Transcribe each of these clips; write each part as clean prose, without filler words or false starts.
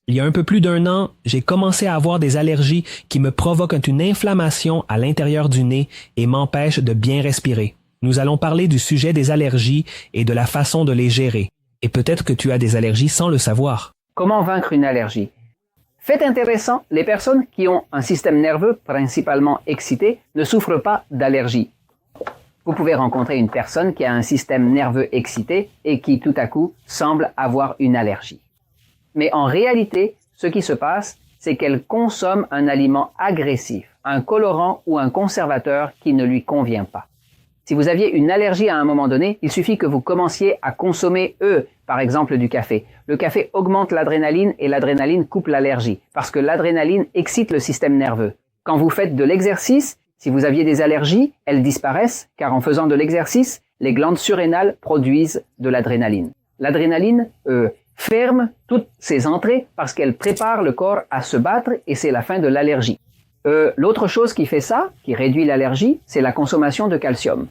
Il y a un peu plus d'un an, j'ai commencé à avoir des allergies qui me provoquent une inflammation à l'intérieur du nez et m'empêchent de bien respirer. Nous allons parler du sujet des allergies et de la façon de les gérer. Et peut-être que tu as des allergies sans le savoir. Comment vaincre une allergie? Fait intéressant, les personnes qui ont un système nerveux principalement excité ne souffrent pas d'allergie. Vous pouvez rencontrer une personne qui a un système nerveux excité et qui tout à coup semble avoir une allergie. Mais en réalité, ce qui se passe, c'est qu'elle consomme un aliment agressif, un colorant ou un conservateur qui ne lui convient pas. Si vous aviez une allergie à un moment donné, il suffit que vous commenciez à consommer par exemple du café. Le café augmente l'adrénaline et l'adrénaline coupe l'allergie, parce que l'adrénaline excite le système nerveux. Quand vous faites de l'exercice, si vous aviez des allergies, elles disparaissent, car en faisant de l'exercice, les glandes surrénales produisent de l'adrénaline. L'adrénaline, ferme toutes ses entrées parce qu'elle prépare le corps à se battre et c'est la fin de l'allergie. L'autre chose qui fait ça, qui réduit l'allergie, c'est la consommation de calcium.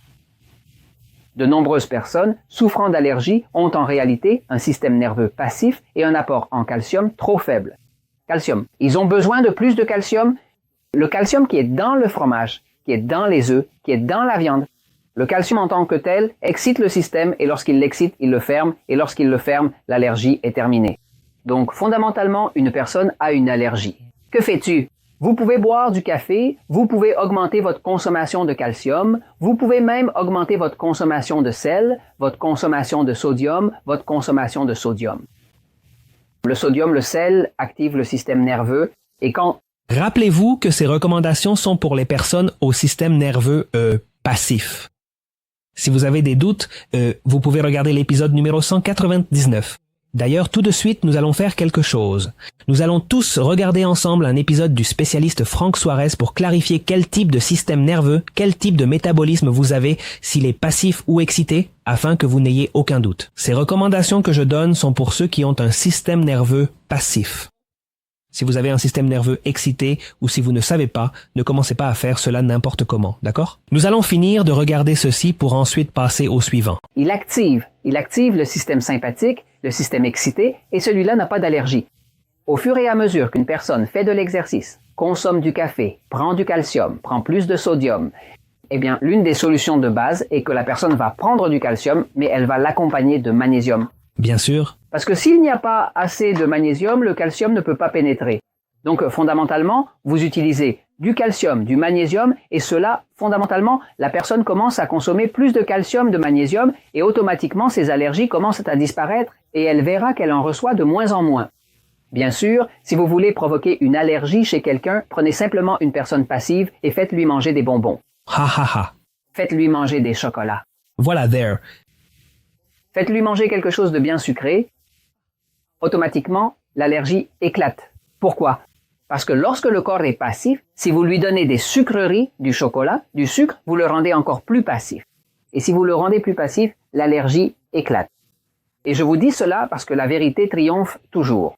De nombreuses personnes souffrant d'allergie ont en réalité un système nerveux passif et un apport en calcium trop faible. Calcium. Ils ont besoin de plus de calcium. Le calcium qui est dans le fromage, qui est dans les œufs, qui est dans la viande. Le calcium en tant que tel excite le système et lorsqu'il l'excite, il le ferme et lorsqu'il le ferme, l'allergie est terminée. Donc fondamentalement, une personne a une allergie. Que fais-tu? Vous pouvez boire du café, vous pouvez augmenter votre consommation de calcium, vous pouvez même augmenter votre consommation de sel, votre consommation de sodium, votre consommation de sodium. Le sodium, le sel, active le système nerveux et quand... Rappelez-vous que ces recommandations sont pour les personnes au système nerveux passif. Si vous avez des doutes, vous pouvez regarder l'épisode numéro 199. D'ailleurs, tout de suite, nous allons faire quelque chose. Nous allons tous regarder ensemble un épisode du spécialiste Franck Suarez pour clarifier quel type de système nerveux, quel type de métabolisme vous avez, s'il est passif ou excité, afin que vous n'ayez aucun doute. Ces recommandations que je donne sont pour ceux qui ont un système nerveux passif. Si vous avez un système nerveux excité ou si vous ne savez pas, ne commencez pas à faire cela n'importe comment, d'accord? Nous allons finir de regarder ceci pour ensuite passer au suivant. Il active le système sympathique, le système excité, et celui-là n'a pas d'allergie. Au fur et à mesure qu'une personne fait de l'exercice, consomme du café, prend du calcium, prend plus de sodium, eh bien, l'une des solutions de base est que la personne va prendre du calcium, mais elle va l'accompagner de magnésium. Bien sûr. Parce que s'il n'y a pas assez de magnésium, le calcium ne peut pas pénétrer. Donc, fondamentalement, vous utilisez du calcium, du magnésium, et cela, fondamentalement, la personne commence à consommer plus de calcium, de magnésium, et automatiquement, ses allergies commencent à disparaître, et elle verra qu'elle en reçoit de moins en moins. Bien sûr, si vous voulez provoquer une allergie chez quelqu'un, prenez simplement une personne passive et faites-lui manger des bonbons. Ha ha ha. Faites-lui manger des chocolats. Voilà, there. Faites-lui manger quelque chose de bien sucré. Automatiquement, l'allergie éclate. Pourquoi? Parce que lorsque le corps est passif, si vous lui donnez des sucreries, du chocolat, du sucre, vous le rendez encore plus passif. Et si vous le rendez plus passif, l'allergie éclate. Et je vous dis cela parce que la vérité triomphe toujours.